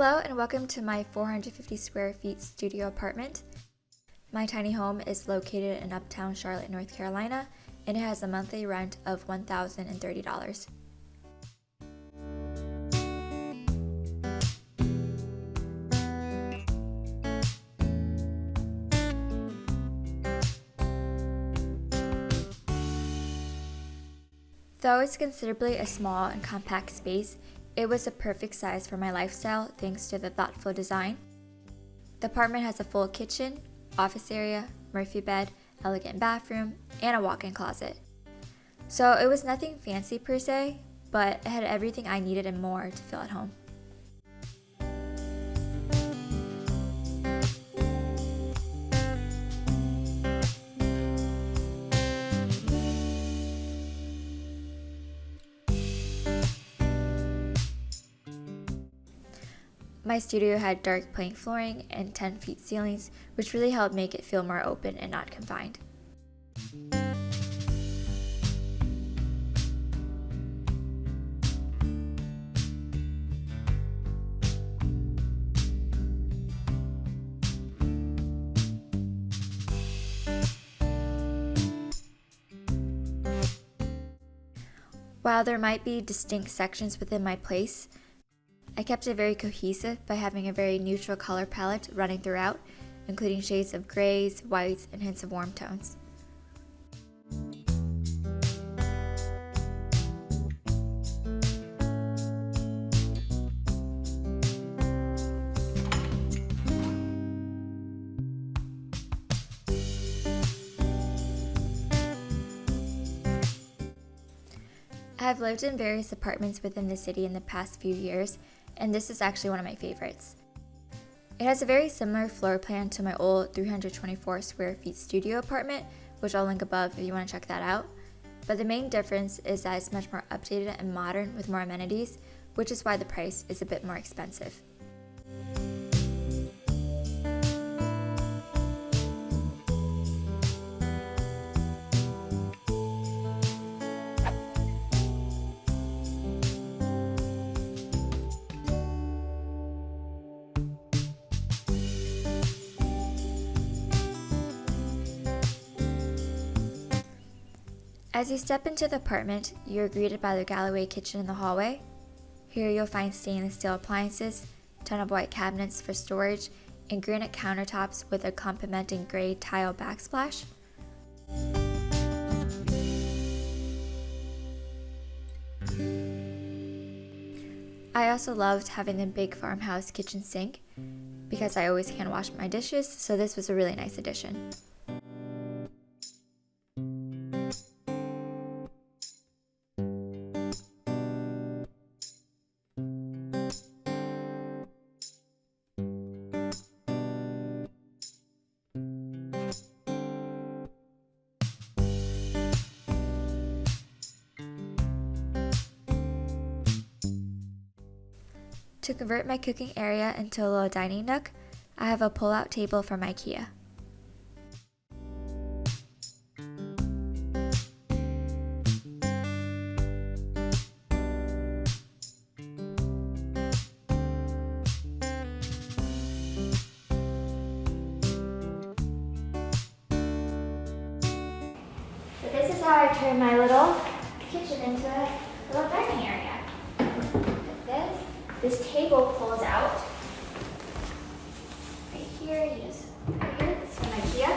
Hello and welcome to my 450 square feet studio apartment. My tiny home is located in uptown Charlotte, North Carolina, and it has a monthly rent of $1,030. Though it's considerably a small and compact space, it was the perfect size for my lifestyle thanks to the thoughtful design. The apartment has a full kitchen, office area, Murphy bed, elegant bathroom, and a walk-in closet. So it was nothing fancy per se, but it had everything I needed and more to feel at home. My studio had dark plank flooring and 10-feet ceilings, which really helped make it feel more open and not confined. While there might be distinct sections within my place, I kept it very cohesive by having a very neutral color palette running throughout, including shades of grays, whites, and hints of warm tones. I have lived in various apartments within the city in the past few years, and this is actually one of my favorites. It has a very similar floor plan to my old 324 square feet studio apartment, which I'll link above if you want to check that out. But the main difference is that it's much more updated and modern with more amenities, which is why the price is a bit more expensive. As you step into the apartment, you're greeted by the Galloway kitchen in the hallway. Here you'll find stainless steel appliances, a ton of white cabinets for storage, and granite countertops with a complementing gray tile backsplash. I also loved having the big farmhouse kitchen sink because I always hand wash my dishes, so this was a really nice addition. To convert my cooking area into a little dining nook, I have a pull-out table from IKEA. So this is how I turn my little kitchen into a little dining area. This table pulls out right here. You just right here. It's from IKEA,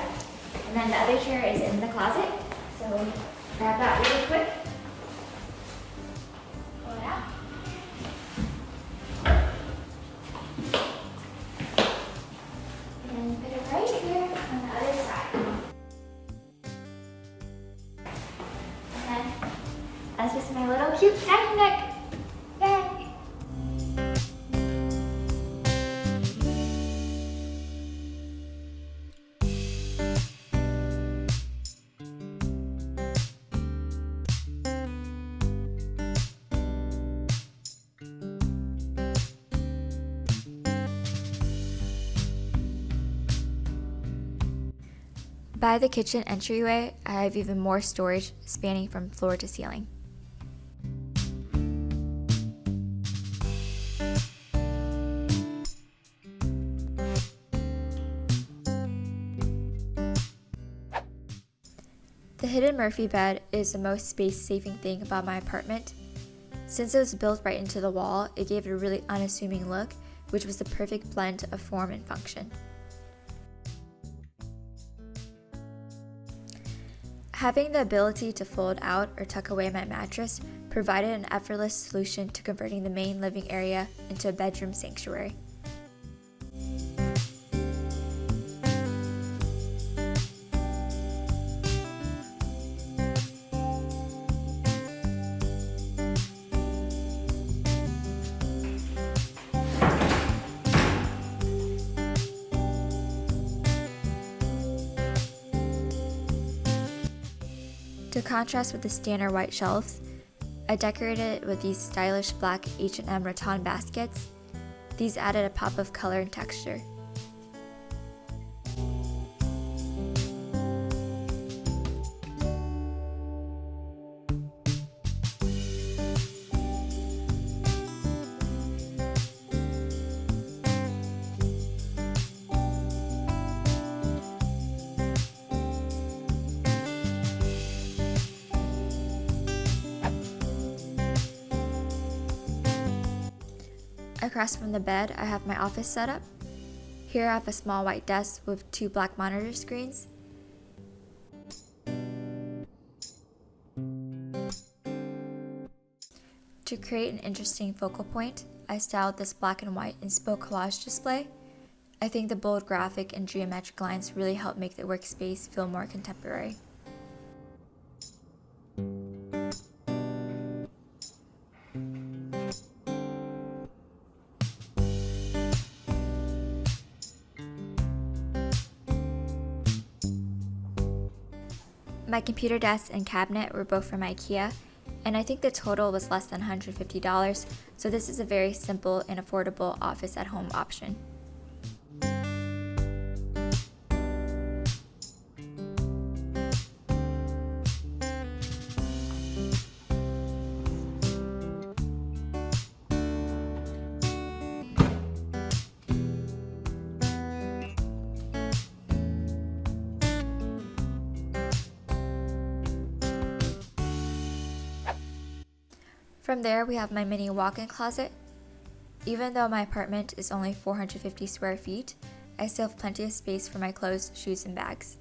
and then the other chair is in the closet. So grab that really quick. Pull it out. And then put it right here on the other side. And then that's just my little cute dining nook. Yay! By the kitchen entryway, I have even more storage spanning from floor to ceiling. The hidden Murphy bed is the most space-saving thing about my apartment. Since it was built right into the wall, it gave it a really unassuming look, which was the perfect blend of form and function. Having the ability to fold out or tuck away my mattress provided an effortless solution to converting the main living area into a bedroom sanctuary. To contrast with the standard white shelves, I decorated it with these stylish black H&M rattan baskets. These added a pop of color and texture. Across from the bed, I have my office setup. Here I have a small white desk with 2 black monitor screens. To create an interesting focal point, I styled this black and white inspo collage display. I think the bold graphic and geometric lines really help make the workspace feel more contemporary. My computer desk and cabinet were both from IKEA, and I think the total was less than $150, so this is a very simple and affordable office at home option. From there, we have my mini walk-in closet. Even though my apartment is only 450 square feet, I still have plenty of space for my clothes, shoes, and bags.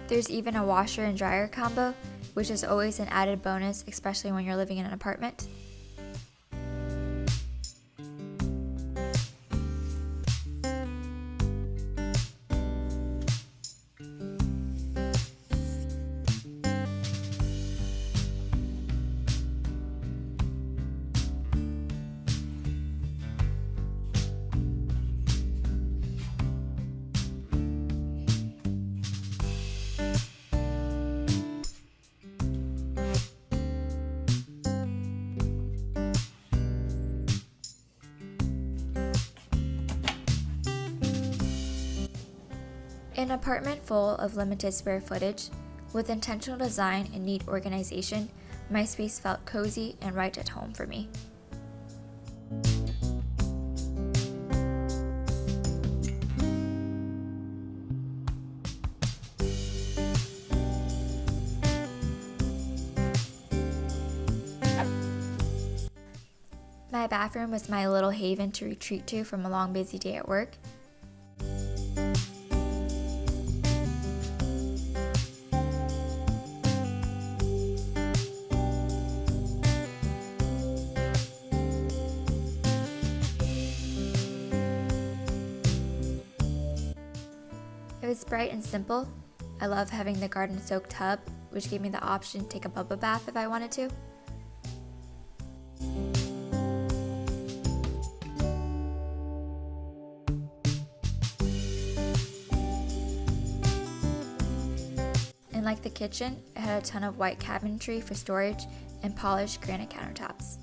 There's even a washer and dryer combo, which is always an added bonus, especially when you're living in an apartment. An apartment full of limited square footage, with intentional design and neat organization, my space felt cozy and right at home for me. My bathroom was my little haven to retreat to from a long busy day at work. It was bright and simple. I love having the garden-soaked tub, which gave me the option to take a bubble bath if I wanted to. And like the kitchen, it had a ton of white cabinetry for storage and polished granite countertops.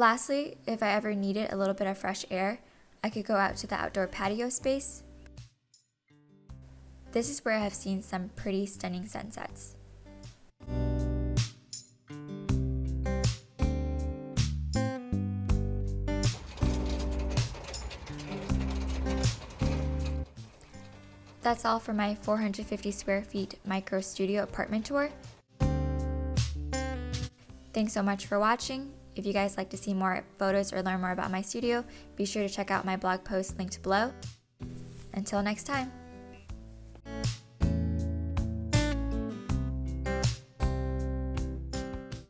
Lastly, if I ever needed a little bit of fresh air, I could go out to the outdoor patio space. This is where I have seen some pretty stunning sunsets. That's all for my 450 square feet micro studio apartment tour. Thanks so much for watching. If you guys like to see more photos or learn more about my studio, be sure to check out my blog post linked below. Until next time.